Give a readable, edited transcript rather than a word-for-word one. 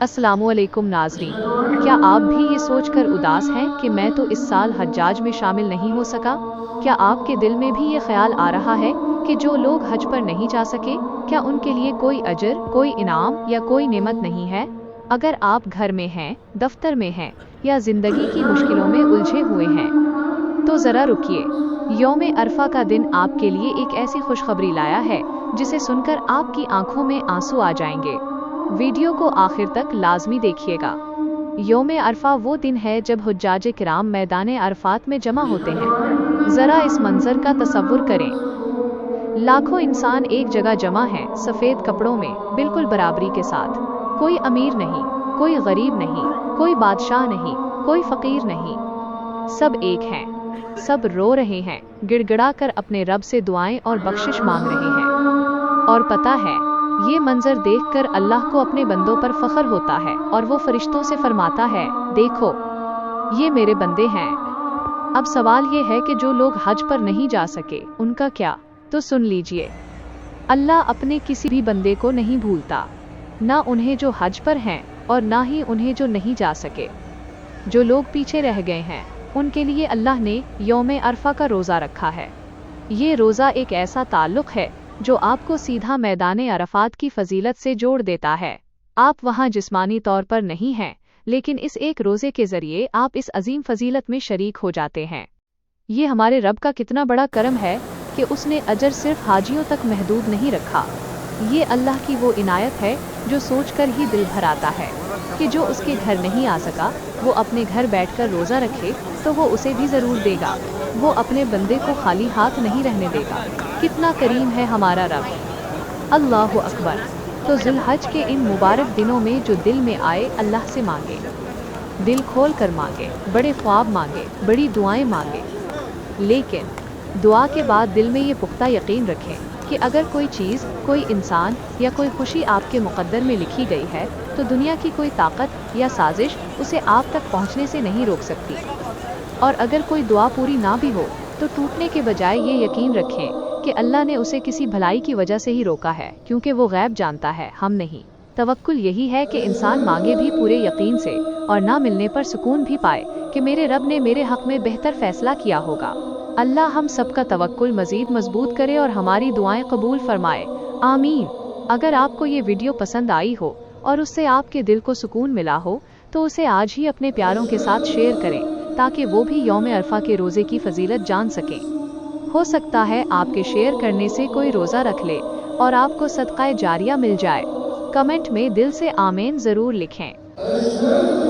अस्सलामुअलैकुम नाज़रीन, क्या आप भी ये सोचकर उदास हैं कि मैं तो इस साल हज्जाज में शामिल नहीं हो सका? क्या आपके दिल में भी ये ख्याल आ रहा है कि जो लोग हज पर नहीं जा सके, क्या उनके लिए कोई अजर, कोई इनाम या कोई नेमत नहीं है? अगर आप घर में हैं, दफ्तर में हैं या जिंदगी की मुश्किलों में उलझे हुए हैं, तो जरा रुकिए। यौम अरफा का दिन आपके लिए एक ऐसी खुशखबरी लाया है जिसे सुनकर आपकी आंखों में आंसू आ जाएंगे। वीडियो को आखिर तक लाजमी देखिएगा। यौम अरफा वो दिन है जब हुज्जाज किराम मैदान अरफात में जमा होते हैं। जरा इस मंजर का तसव्वुर करें। लाखों इंसान एक जगह जमा हैं, सफेद कपड़ों में, बिल्कुल बराबरी के साथ। कोई अमीर नहीं, कोई गरीब नहीं, कोई बादशाह नहीं, कोई फकीर नहीं, सब एक हैं। सब रो रहे हैं, गिड़गिड़ा कर अपने रब से दुआएं और बख्शिश मांग रहे हैं। और पता है, ये मंजर देखकर अल्लाह को अपने बंदों पर फख्र होता है और वो फरिश्तों से फरमाता है, देखो, ये मेरे बंदे हैं। अब सवाल ये है कि जो लोग हज पर नहीं जा सके, उनका क्या? तो सुन लीजिए, अल्लाह अपने किसी भी बंदे को नहीं भूलता, ना उन्हें जो हज पर हैं और ना ही उन्हें जो नहीं जा सके। जो लोग पीछे रह गए हैं, उनके लिए अल्लाह ने यौम अरफा का रोज़ा रखा है। ये रोज़ा एक ऐसा ताल्लुक़ है जो आपको सीधा मैदान अरफात की फजीलत से जोड़ देता है। आप वहाँ जिस्मानी तौर पर नहीं हैं, लेकिन इस एक रोज़े के ज़रिए आप इस अजीम फजीलत में शरीक हो जाते हैं। ये हमारे रब का कितना बड़ा करम है कि उसने अजर सिर्फ हाजियों तक महदूद नहीं रखा। ये अल्लाह की वो इनायत है जो सोचकर ही दिल भर आता है कि जो उसके घर नहीं आ सका, वो अपने घर बैठकर रोज़ा रखे तो वो उसे भी ज़रूर देगा। वो अपने बंदे को खाली हाथ नहीं रहने देगा। कितना करीम है हमारा रब। अल्लाहु अकबर। तो ज़ुल्हज के इन मुबारक दिनों में जो दिल में आए, अल्लाह से मांगे, दिल खोल कर मांगे, बड़े ख्वाब मांगे, बड़ी दुआएं मांगे। लेकिन दुआ के बाद दिल में ये पुख्ता यकीन रखें कि अगर कोई चीज़, कोई इंसान या कोई खुशी आपके मुक़द्दर में लिखी गई है, तो दुनिया की कोई ताकत या साजिश उसे आप तक पहुंचने से नहीं रोक सकती। और अगर कोई दुआ पूरी ना भी हो, तो टूटने के बजाय ये यकीन रखें कि अल्लाह ने उसे किसी भलाई की वजह से ही रोका है, क्योंकि वो गैब जानता है, हम नहीं। तवक्कुल यही है कि इंसान मांगे भी पूरे यकीन से और ना मिलने पर सुकून भी पाए कि मेरे रब ने मेरे हक़ में बेहतर फैसला किया होगा। अल्लाह हम सबका तवक्कुल मज़ीद मजबूत करे और हमारी दुआएं कबूल फरमाए, आमीन। अगर आपको ये वीडियो पसंद आई हो और उससे आपके दिल को सुकून मिला हो, तो उसे आज ही अपने प्यारों के साथ शेयर करें ताकि वो भी यौम अरफा के रोज़े की फजीलत जान सकें। हो सकता है आपके शेयर करने से कोई रोज़ा रख ले और आपको सदक़ाए जारिया मिल जाए। कमेंट में दिल से आमीन ज़रूर लिखें।